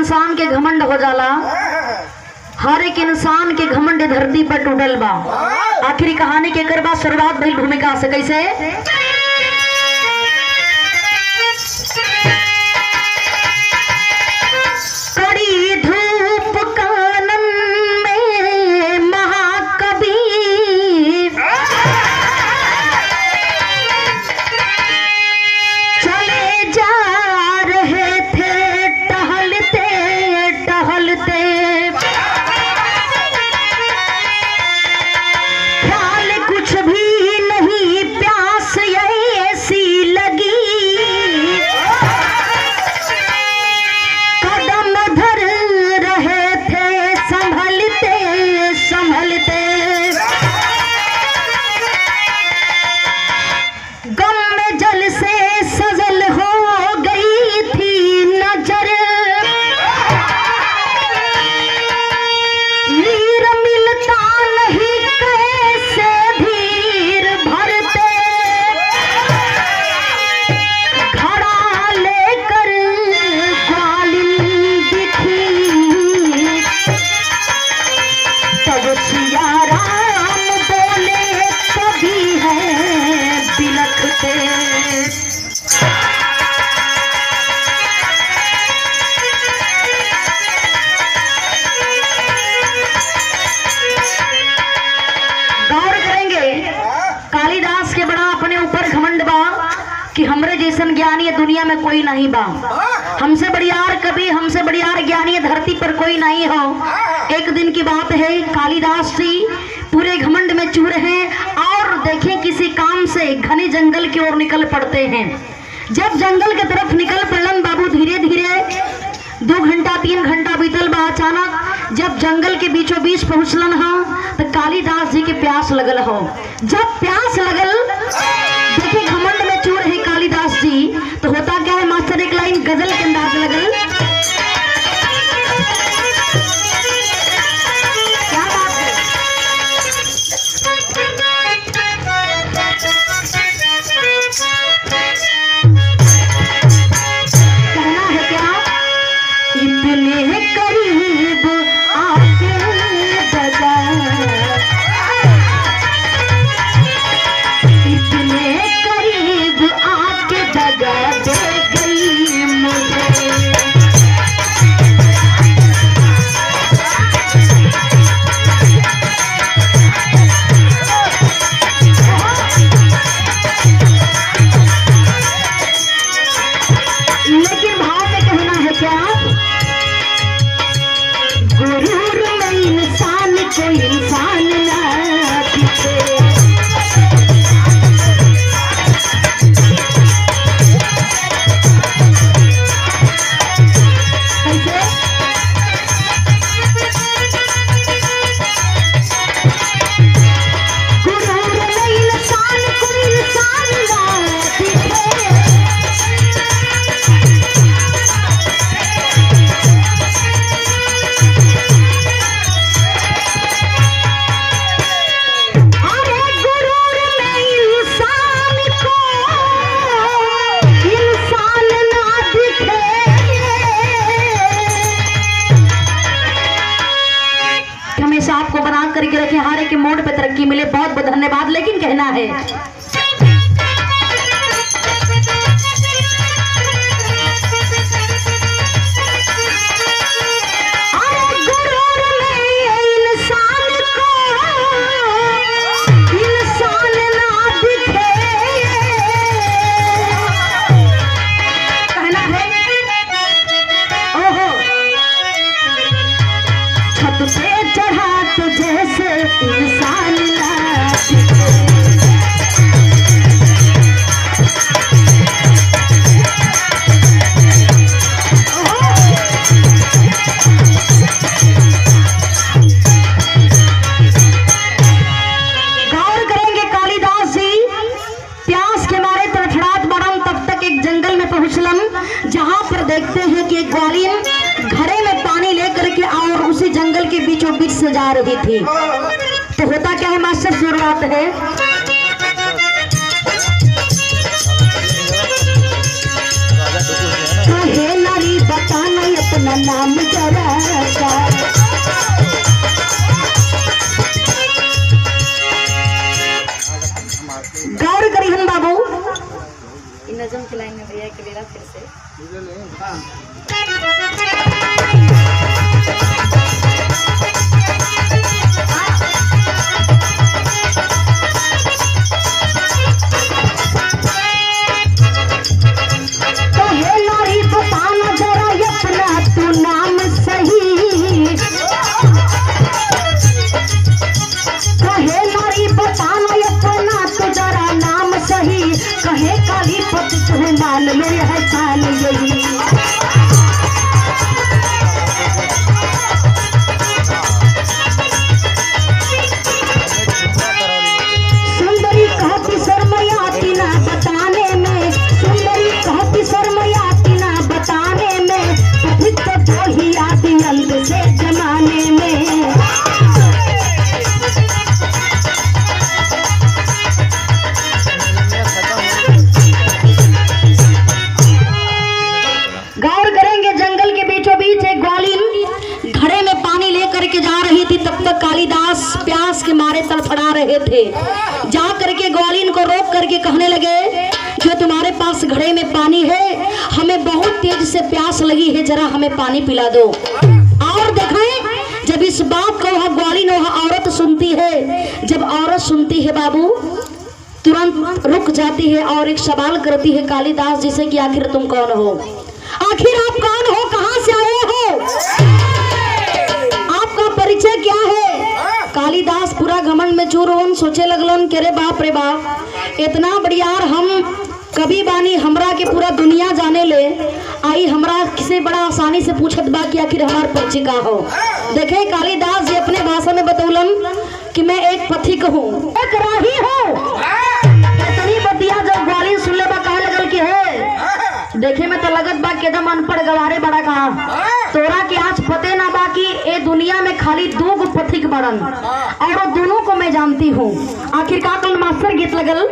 इंसान के घमंड हो जाला, हर एक इंसान के घमंड धरती पर टूटल बा। आखिरी कहानी के कर बा शुरुआत भइल भूमिका से कैसे कड़ी धूप कानन में महाकवि चले जा रहे थे टहलते टहलते, ख्याल कुछ भी नहीं प्यास ऐसी लगी, कदम धर रहे थे संभलते संभलते, गम में जल से सजल हो गई थी नजर, नीर मिलता नहीं कैसे धीर भरते, घड़ा लेकर ग्वालिन दिखी, तब सिया राम बोले कभी है बिलखते। गौर करेंगे कालिदास के बड़ा अपने ऊपर घमंड बा कि हमरे जैसन ज्ञानी दुनिया में कोई नहीं बा, हमसे बढ़ियार कवि हमसे बढ़ियार ज्ञानी धरती पर कोई नहीं हो। एक दिन की बात है, कालिदास जी पूरे घमंड में चूर हैं और देखें किसी काम से घने जंगल की ओर निकल पड़ते हैं। जब जंगल की तरफ निकल पड़न बाबू धीरे धीरे 2 घंटा 3 घंटा बीतल बा, अचानक जब जंगल के बीचों बीच पहुंचलन हा तो कालिदास जी के प्यास लगल हो। जब प्यास लगल देखिए घमंड में चूर है कालिदास जी, तो होता क्या है मास्टर, एक लाइन गजल के अंदाज लगल, क्या बात है। कहना है क्या, इतने करीब आके दगा, इतने करीब आके दगा दे गई मुझे, लेकिन भाव में कहना है क्या, गुरूर में इंसान को इंसान ना दिखे, कैसे गुरूर में इंसान को इंसान ना दिखे, अरे गुरूर में इंसान को इंसान ना दिखे, हमेशा आपको बना करके रखे, हर एक मोड़ पे तरक्की मिले। बहुत बहुत धन्यवाद। लेकिन कहना है अरे गुरूर में इंसान को इंसान ना दिखे, कहना है ओहो छत पे चढ़ा तो जैसे इंसान ना दिखे, गौर करेंगे कालिदास जी प्यास के मारे तड़फड़ात बड़न, तब तक एक जंगल में पहुंचलन जहां पर देखते हैं कि एक ग्वालिन घड़े में पानी लेकर के और उसी जंगल के बीचों बीच से जा रही थी। तो होता क्या है मास्टर, शुरुआत है कहे नारी बताना अपना नाम की लाइन में भैया के लिए फिर से मेरे हसान यही सुंदरी कहती शर्मयाती ना बताने में, सुंदरी कहती शर्मयाती ना बताने में, फिर तो दो ही आदि अंत से जमाने में। गौर करेंगे, जंगल के बीचों बीच एक ग्वालिन घड़े में पानी लेकर के जा रही थी। तब तक कालिदास प्यास के मारे तड़फड़ा रहे थे। जा करके ग्वालिन को रोक करके कहने लगे, जो तुम्हारे पास घड़े में पानी है, हमें बहुत तेज से प्यास लगी है, जरा हमें पानी पिला दो। और देखें, जब इस बात को वह ग्वालिन वह औरत सुनती है, जब औरत सुनती है बाबू, तुरंत रुक जाती है और एक सवाल करती है कालिदास जी से कि आखिर तुम कौन हो, आखिर आप कौन हो, कहां से आए हो, आपका परिचय क्या है। कालिदास पूरा घमंड में चूर होन सोचे लगलन कि अरे बाप रे बाप, इतना बढ़ियार हम कभी बानी, हमरा के पूरा दुनिया जाने ले आई, हमरा किसे बड़ा आसानी से पूछत बा कि आखिर हमार परिचय का हो। देखे कालिदास जी अपने भाषा में बतौलन कि मैं एक पथिक हूँ, एक राही हूँ। इतनी बतिया जब ग्वालिन सुन ले बा कहे लगल कि है देखे में तो लगत बा एकदम अनपढ़ गवारे बड़ा कहा, तोरा के आज पते ना बा कि ए दुनिया में खाली दो गो पथिक बड़न और दोनों को मैं जानती हूँ। आखिर का कल मास्टर गीत लगल,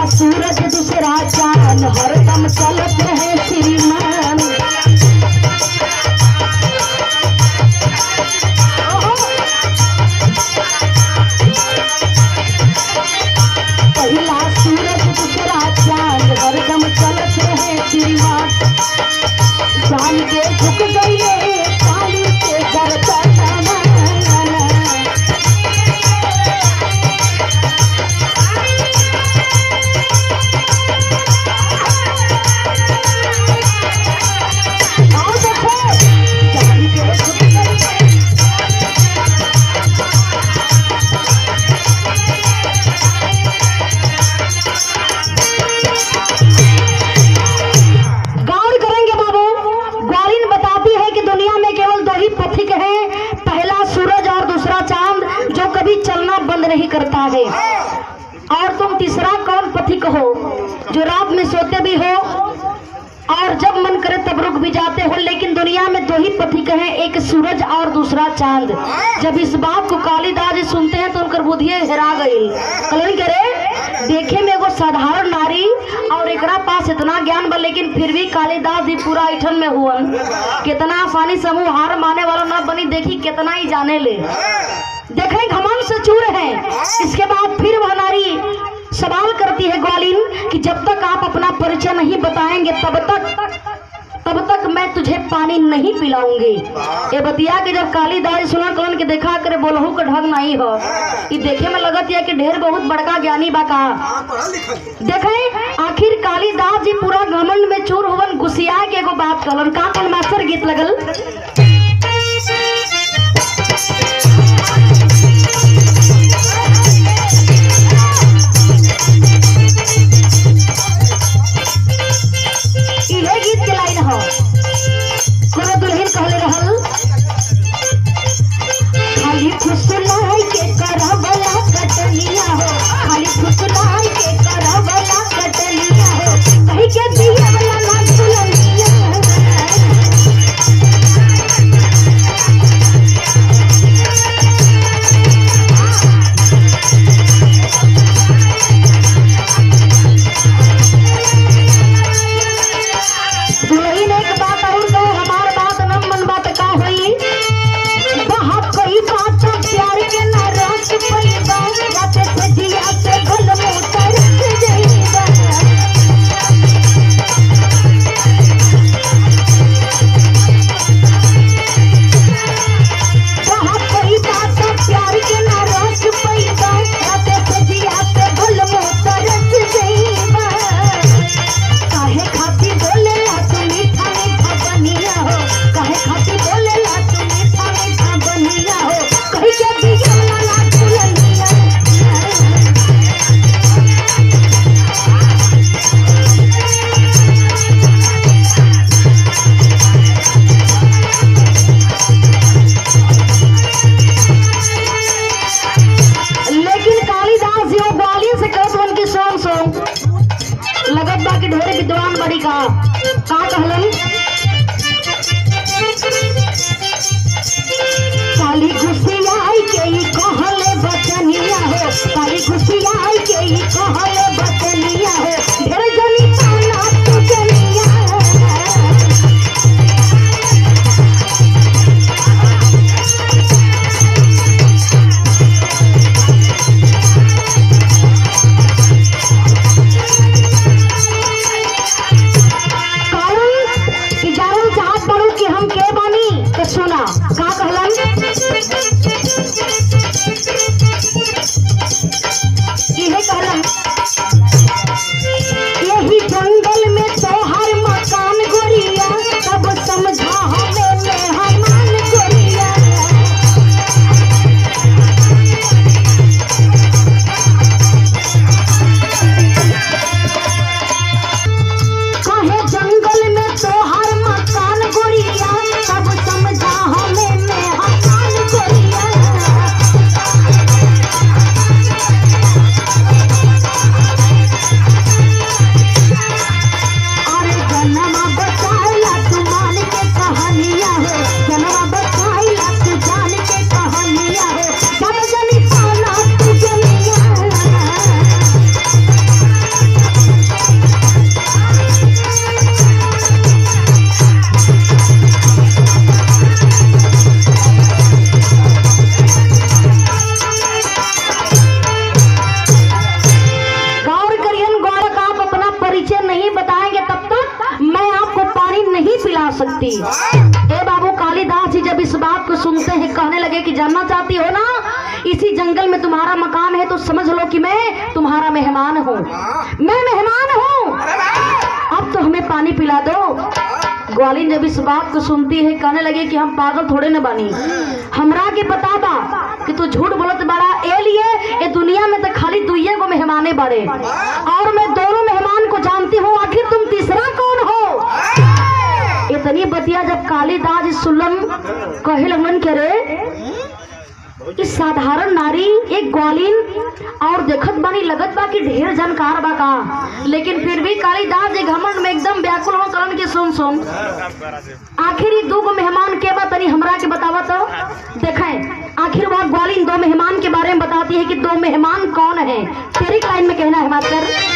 सूरज दूसरा चांद हरदम चलत रहे श्रीमान। पहला सूरज दूसरा चांद हरदम चलत रहे श्रीमान। जान के झुक गई काली के गर्दन। बंद पथिक करता है। और तुम तीसरा कौन पथिक हो जो रात में सोते भी हो और जब मन करे तब रुक भी जाते हो। लेकिन दुनिया में दो ही पथिक हैं, एक सूरज और दूसरा चांद। जब इस बात को कालिदास जी सुनते हैं तो उनकर बुद्धि हेरा गई। कलन करे देखे में एगो साधारण नारी और एकरा पास इतना ज्ञान बा, लेकिन फिर भी कालिदास जी पूरा ऐठन में हुअन। कितना आसानी समूह हार माने वाला न बनी, देखी कितना ही जाने ले। देखें घमंड से चूर है। इसके बाद फिर वह नारी सवाल करती है ग्वालिन कि जब तक आप अपना परिचय नहीं बताएंगे तब तक मैं तुझे पानी नहीं पिलाऊंगी। ये बतिया कि जब कालिदास सुना कलन के देखा करे बोलहू का ढंग नहीं हो, ये देखे में लगत है कि ढेर बहुत बड़का ज्ञानी बा का। देखें आखिर कालिदास जी पूरा घमंड में चूर हुवन, गुस्सिया के एगो बात कहलन। का कौन मास्टर गीत लगल गीत के लाइन हो। कोनो दुल्हन कहले रहल खाली फुसलाई के करवला कटनिया हो, खाली फुसलाई के करवला कटनिया हो, कहीं के दिया वाला ना दुल्हनिया। काली घुसियाई के ही कहले बचनिया हो, काली घुसियाई के ही कहले बचनिया हो, ढेर जनी पाना तू जनिया। सुना का कहलन इहे कहलन यही जंगल में तोहर मकान गोरिया, तब समझा हमें मेहमान गोरिया। कहे जंगल में तोहर मकान गोरिया, तब समझा हमें मेहमान गोरिया। अरे जन्मा बचाइला तू मान के कहानिया हो, जन्मा बचाइला तू जान के कहानिया हो, जब जनी पाना तू जनिया। सकती ए बाबू कालिदास जी जब इस बात को सुनते हैं कहने लगे कि जानना चाहती हो ना, इसी जंगल में तुम्हारा मकान है तो समझ लो कि मैं तुम्हारा मेहमान हूँ, मैं मेहमान हूँ, अब तो हमें पानी पिला दो। ग्वालिन जब इस बात को सुनती है कहने लगे कि हम पागल थोड़े न बनी, हमरा के बता बा कि तू झूठ बोलत बड़ा, ए लिए ए दुनिया में तो खाली दुइये को मेहमाने बड़े और मैं दोनों मेहमान को जानती हूँ, आखिर तुम तीसरा कौन हो। इतनी बतिया जब कालिदास सुलन कहे लगन के रे इस साधारण नारी एक ग्वालिन और देखत बानी लगत बा कि ढेर जानकार बा का, लेकिन फिर भी कालिदास जी घमंड में एकदम व्याकुल हो कलन के सुन आखिर ये दो मेहमान के बा तनी हमरा के बतावा तो देखें। आखिर वह ग्वालिन दो मेहमान के बारे में बताती है कि दो मेहमान कौन है। तेरी लाइन में कहना है मास्टर।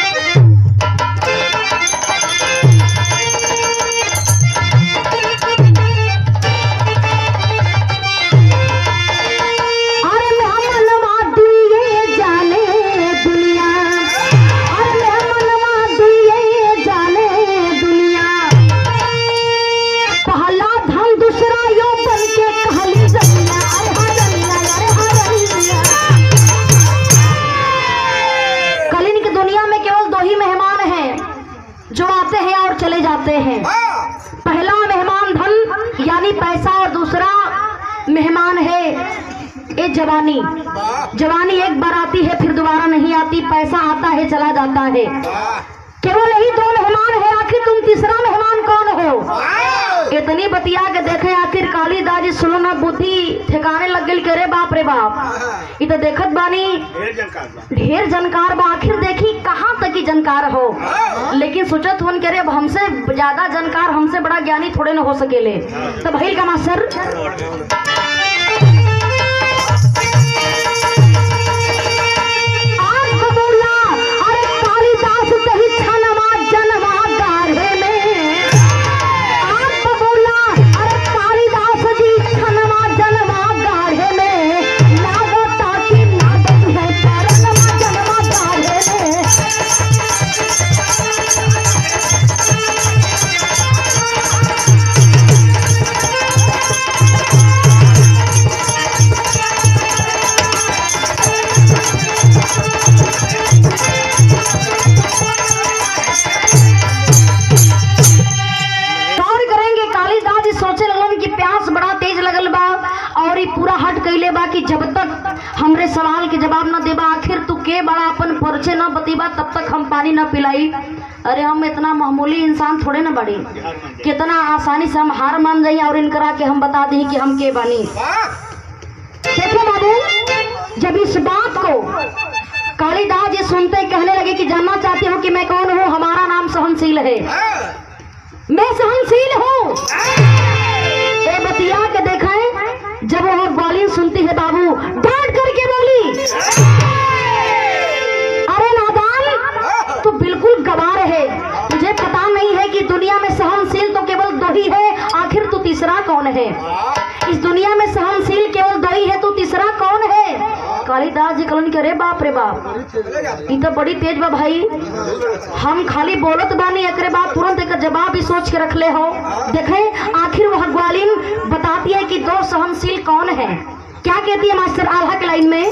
पहला मेहमान धन यानी पैसा और दूसरा मेहमान है ये जवानी। जवानी एक बार आती है फिर दोबारा नहीं आती, पैसा आता है चला जाता है। केवल यही दो मेहमान है, आखिर तुम तीसरा मेहमान कौन हो? इतनी बतिया के देखे आखिर कालिदास जी सुनो ना बुद्धि ठिकाने लग गई के रे बाप रे बाप, ये तो देखत बानी ढेर जानकार बा। आखिर देखी कहाँ तक की जानकार हो, लेकिन सोचत हुन के रे हमसे ज्यादा जानकार हमसे बड़ा ज्ञानी थोड़े न हो सकेले। तो भइल का मास्टर जब तक हमरे सवाल के जवाब न देबा, आखिर तू के बड़ा अपन परिचय न बतीबा तब तक हम पानी न पिलाई। अरे हम इतना मामूली इंसान थोड़े न बड़ी, कितना आसानी से हम हार मान जाइए और इनकरा के हम बता दी कि हम के बानी। देखो बाबू, जब इस बात को कालिदास जी सुनते कहने लगे कि जानना चाहते हो कि मैं कौन हूँ? हमारा नाम सहनशील है, मैं सहनशील हूँ। बतिया के देखा है जब वो ग्वालिन सुनती है बाबू डांट करके बोली, अरे नादान तू बिल्कुल गवार है, तुझे पता नहीं है कि दुनिया में सहनशील तो केवल दो ही है, आखिर तू तीसरा कौन है? इस दुनिया में सहनशील केवल दो ही है, तू तीसरा कौन है? कालिदास जी कलन के रे बाप रे बाप, ये तो बड़ी तेज बा भाई। हम खाली बोलत बानी, एकरे बाद तुरंत एक जवाब भी सोच के रख ले हो। देखें आखिर वह ग्वालिन बताती है कि दो सहनशील कौन है। क्या कहती है मास्टर आल्हा के लाइन में?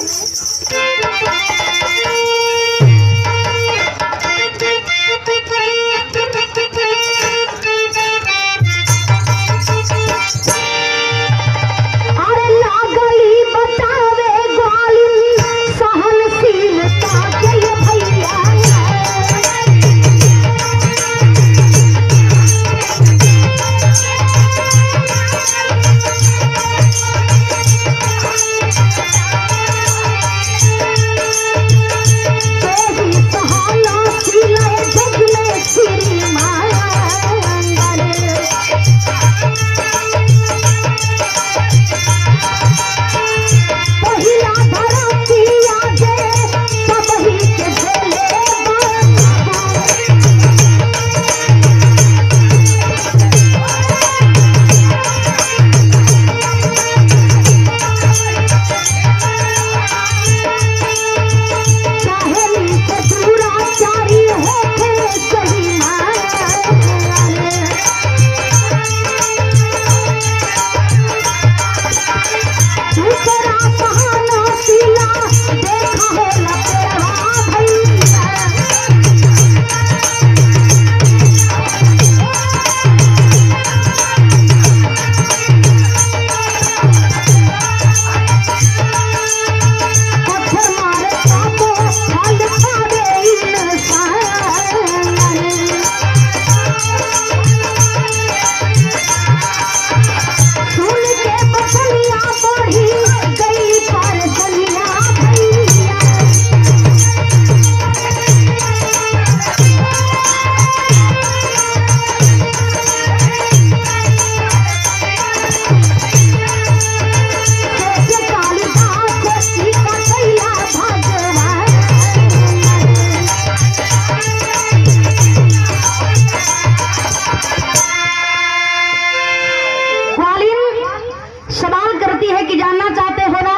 कि जानना चाहते हो ना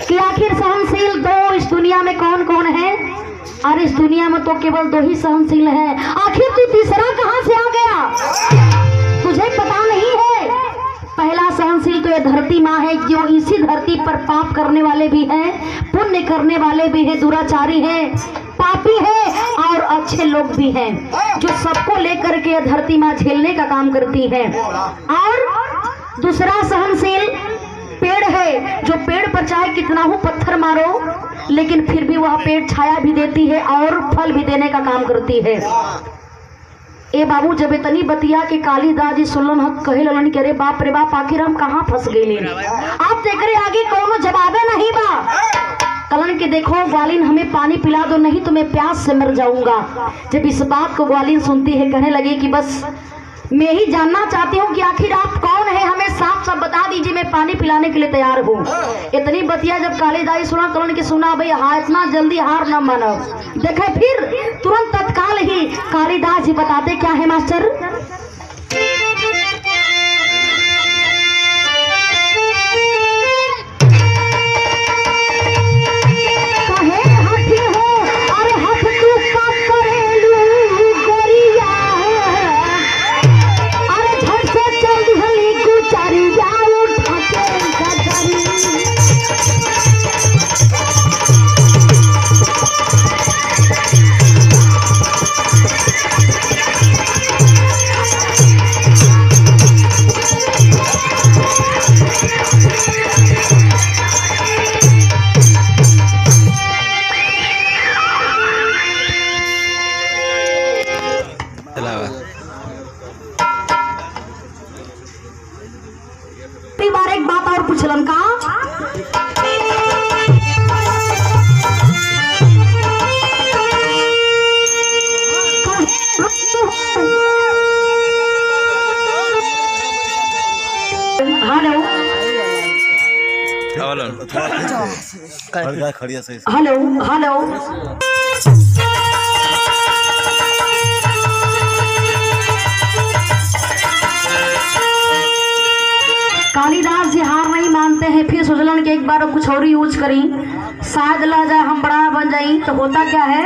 कि आखिर सहनशील दो इस दुनिया में कौन कौन है? और इस दुनिया में तो केवल दो ही सहनशील है। आखिर तू तीसरा कहां से आ गया? तुझे पता नहीं है? पहला सहनशील तो ये धरती माँ है, जो इसी धरती पर पाप करने वाले भी हैं, पुण्य करने वाले भी हैं, दुराचारी हैं, पापी हैं और अच्छे लोग भी हैं, जो सबको लेकर के धरती माँ झेलने का काम करती है। और दूसरा सहनशील पेड़ है, जो पेड़ पर चाहे कितना हो पत्थर मारो लेकिन फिर भी वह पेड़ छाया भी देती है और फल भी देने का काम करती है। ए बाबू जब इतनी बतिया के कालिदास जी सुनलन हक कहे ललन के रे बाप रे बाप आखिर हम कहाँ फंस गए। आप देख रहे आगे कोनो जवाबे नहीं बा। कलन के देखो ग्वालिन हमें पानी पिला दो नहीं तो मैं प्यास से मर जाऊंगा। जब इस बात को ग्वालिन सुनती है कहने लगी कि बस मैं ही जानना चाहती हूँ कि आखिर आप कौन है, हमें साफ साफ बता दीजिए, मैं पानी पिलाने के लिए तैयार हूँ। इतनी बतिया जब कालिदास सुना कलन के सुना भाई हाँ इतना जल्दी हार न मानो। देखे फिर तुरंत तत्काल ही कालिदास जी बताते क्या है मास्टर? बार एक बात और पूछलन का हेलो हेलो कालिदास जी हार नहीं मानते हैं। फिर सोचलन कि एक बार कुछ और यूज करी, शायद ला जाए हम बड़ा बन जाई। तो होता क्या है?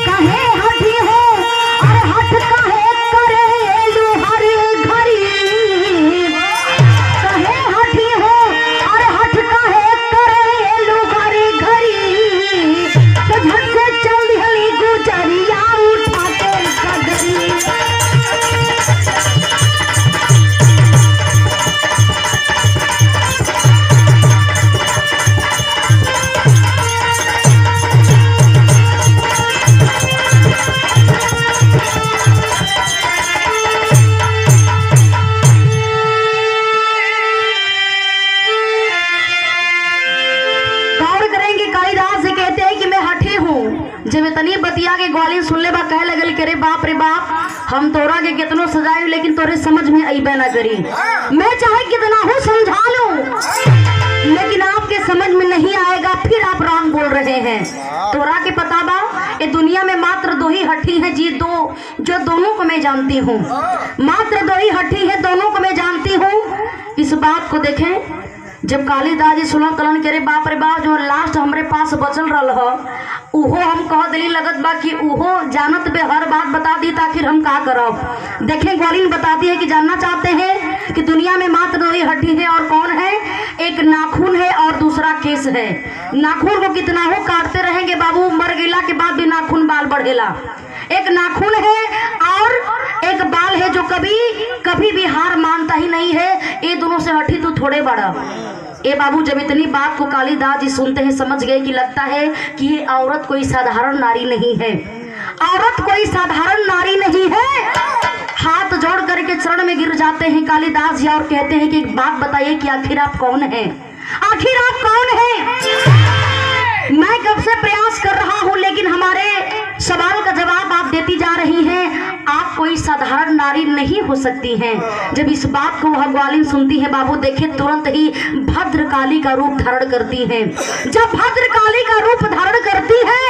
कहे हठी हो अरे हठ कहे करेलू हर घड़ी, कहे हठी हो अरे हठ कहे करेलू हर घड़ी, तो झट से चल दिहली गुजरिया उठा के कदरी। जब इतनी बतिया के ग्वालिन सुन ले बा कहे लगल के रे बाप रे बाप हम तोरा के कितनो सजाई लेकिन तोरे समझ में अइबे ना करी। मैं चाहे कितना हो समझा लूं लेकिन आपके समझ में नहीं आएगा। फिर आप रॉन्ग बोल रहे हैं। तोरा के पता बा ये दुनिया में मात्र दो ही हठी है जी, दो जो दोनों को मैं जानती हूँ। मात्र दो ही हठी है, दोनों को मैं जानती हूँ। इस बात को देखें जब कालिदास जी सुना कलन के रे बाप जो लास्ट हमरे पास बचल रहा उहो हम कह दिली लगत बा कि उहो जानत बे हर बात बता दी ताकि हम का करब। देखें ग्वालिन बताती है कि जानना चाहते हैं कि दुनिया में मात्र दो ही हड्डी है और कौन है? एक नाखून है और दूसरा केस है। नाखून को कितना हो काटते रहेंगे बाबू, मर गिला के बाद भी नाखून बाल बढ़ेला। एक नाखून है और एक बाल है जो कभी भी हार मानता ही नहीं है। ये दोनों से हठी तो थोड़े बड़ा। ए बाबू जब इतनी बात को कालिदास जी सुनते हैं समझ गए कि लगता है कि ये औरत कोई साधारण नारी नहीं है। औरत कोई साधारण नारी नहीं है। हाथ जोड़ करके चरण में गिर जाते हैं कालिदास जी और कहते हैं कि एक बात बताइए कि आखिर आप कौन हैं? आखिर आप कौन हैं? मैं कब से प्रयास कर रहा हूं लेकिन हमारे सवाल का जवाब आप देती जा रही हैं। आप कोई साधारण नारी नहीं हो सकती हैं। जब इस बात को वह ग्वालिन सुनती है बाबू देखे तुरंत ही भद्रकाली का रूप धारण करती हैं। जब भद्रकाली का रूप धारण करती है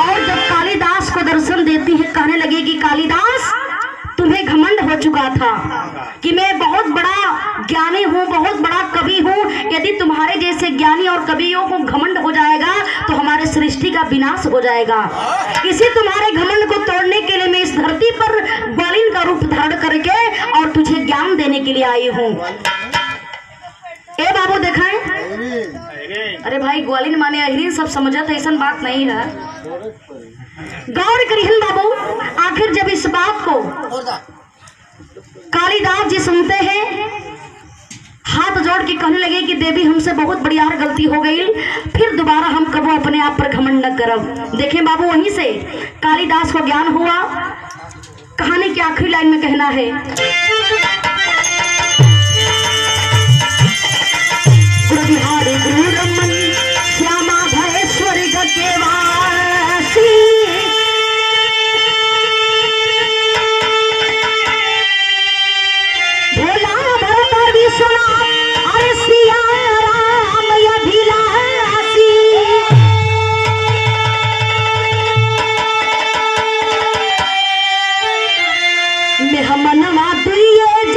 और जब कालिदास को दर्शन देती है कहने लगे कि कालिदास तुम्हें घमंड हो चुका था कि मैं बहुत बड़ा ज्ञानी हूँ, बहुत बड़ा कवि हूँ। यदि तुम्हारे जैसे ज्ञानी और कवियों को घमंड हो जाएगा तो हमारे सृष्टि का विनाश हो जाएगा। इसी तुम्हारे घमंड को तोड़ने के लिए मैं इस धरती पर ग्वालिन का रूप धारण करके और तुझे ज्ञान देने के लिए आई हूँ। ए बाबू दिखाएं। अरे भाई ग्वालिन माने अहिरीन सब समझत, ऐसा बात नहीं है। गौर करिहन बाबू, आखिर जब इस बात को कालिदास जी सुनते हैं, हाथ जोड़ के कहने लगे कि देवी हमसे बहुत बड़ी यार गलती हो गई, फिर दोबारा हम कबो अपने आप पर घमंड न करब। देखें बाबू, वहीं से कालिदास को ज्ञान हुआ। कहानी की आखिरी लाइन में कहना है, गुरु बिहारी गुरु रमन श्यामा भय स्वर्ग के वासी, भोला भरत विश्वनाथ अरे सिया राम अभिलाषी। मेहमनवा दुइये